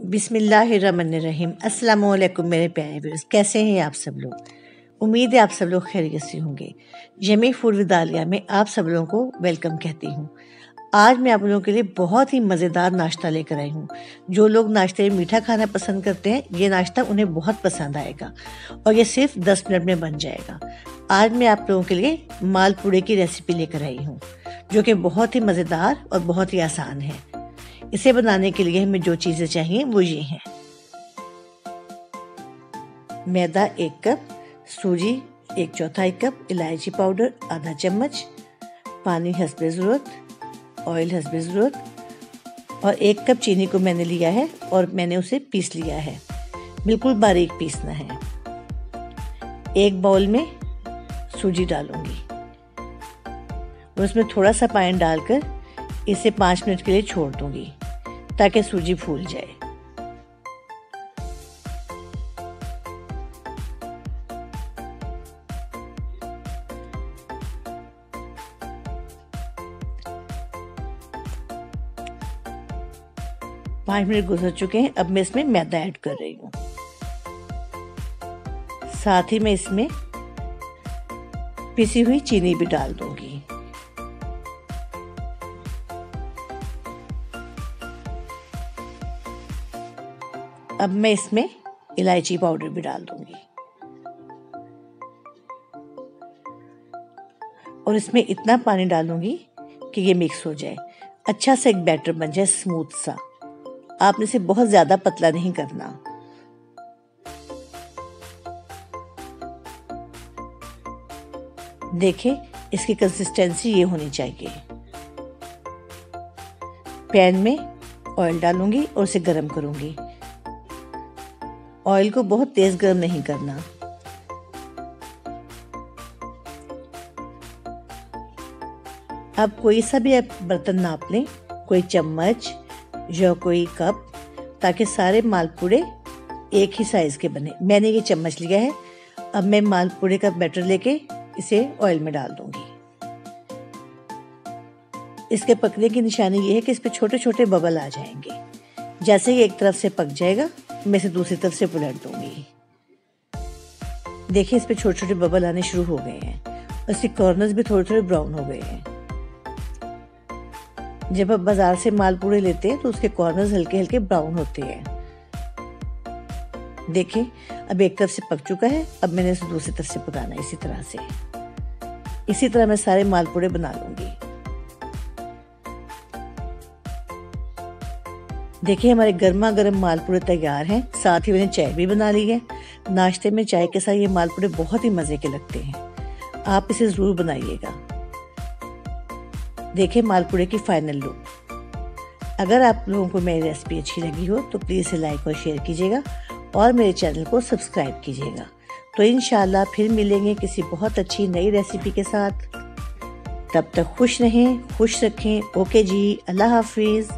बिस्मिल्लाहिर्रहमानिर्रहीम। अस्सलाम वालेकुम मेरे प्यारे व्यूअर्स, कैसे हैं आप सब लोग। उम्मीद है आप सब लोग खैरियत से होंगे। यमी फूड विद आलिया में आप सब लोगों को वेलकम कहती हूँ। आज मैं आप लोगों के लिए बहुत ही मज़ेदार नाश्ता लेकर आई हूँ। जो लोग नाश्ते में मीठा खाना पसंद करते हैं, ये नाश्ता उन्हें बहुत पसंद आएगा और ये सिर्फ 10 मिनट में बन जाएगा। आज मैं आप लोगों के लिए मालपुड़े की रेसिपी लेकर आई हूँ, जो कि बहुत ही मज़ेदार और बहुत ही आसान है। इसे बनाने के लिए हमें जो चीज़ें चाहिए वो ये हैं: मैदा 1 कप, सूजी 1/4 कप, इलायची पाउडर आधा चम्मच, पानी हस्बे ज़रूरत, ऑयल हस्बे ज़रूरत और 1 कप चीनी को मैंने लिया है और मैंने उसे पीस लिया है। बिल्कुल बारीक पीसना है। एक बाउल में सूजी डालूंगी और उसमें थोड़ा सा पानी डालकर इसे 5 मिनट के लिए छोड़ दूंगी ताकि सूजी फूल जाए। पाँच मिनट गुजर चुके हैं। अब मैं इसमें मैदा ऐड कर रही हूँ। साथ ही मैं इसमें पिसी हुई चीनी भी डाल दूंगी। अब मैं इसमें इलायची पाउडर भी डाल दूंगी और इसमें इतना पानी डालूंगी कि ये मिक्स हो जाए, अच्छा सा एक बैटर बन जाए, स्मूथ सा। आपने इसे बहुत ज़्यादा पतला नहीं करना। देखिए, इसकी कंसिस्टेंसी ये होनी चाहिए। पैन में ऑयल डालूंगी और उसे गर्म करूंगी। ऑयल को बहुत तेज गर्म नहीं करना। आप कोई सा भी बर्तन नाप लें, कोई चम्मच या कोई कप, ताकि सारे मालपुड़े एक ही साइज के बने। मैंने ये चम्मच लिया है। अब मैं मालपुड़े का बैटर लेके इसे ऑयल में डाल दूंगी। इसके पकने की निशानी ये है कि इस पे छोटे छोटे बबल आ जाएंगे। जैसे ही एक तरफ से पक जाएगा, मैं इसे दूसरी तरफ से पलट दूंगी। देखिए, इस पे छोटे छोटे बबल आने शुरू हो गए हैं और इसके कॉर्नर्स भी थोड़े थोड़े ब्राउन हो गए हैं। जब आप बाजार से मालपुड़े लेते हैं तो उसके कॉर्नर्स हल्के हल्के ब्राउन होते हैं। देखिए, अब एक तरफ से पक चुका है। अब मैंने इसे दूसरी तरफ से पकाना है। इसी तरह मैं सारे मालपुड़े बना लूंगी। देखिए, हमारे गर्मा गर्म मालपुड़े तैयार हैं। साथ ही मैंने चाय भी बना ली है। नाश्ते में चाय के साथ ये मालपुड़े बहुत ही मज़े के लगते हैं। आप इसे ज़रूर बनाइएगा। देखिए मालपुड़े की फाइनल लुक। अगर आप लोगों को मेरी रेसिपी अच्छी लगी हो तो प्लीज़ इसे लाइक और शेयर कीजिएगा और मेरे चैनल को सब्सक्राइब कीजिएगा। तो इंशाल्लाह फिर मिलेंगे किसी बहुत अच्छी नई रेसिपी के साथ। तब तक खुश रहें, खुश रखें। ओके जी, अल्लाह हाफिज़।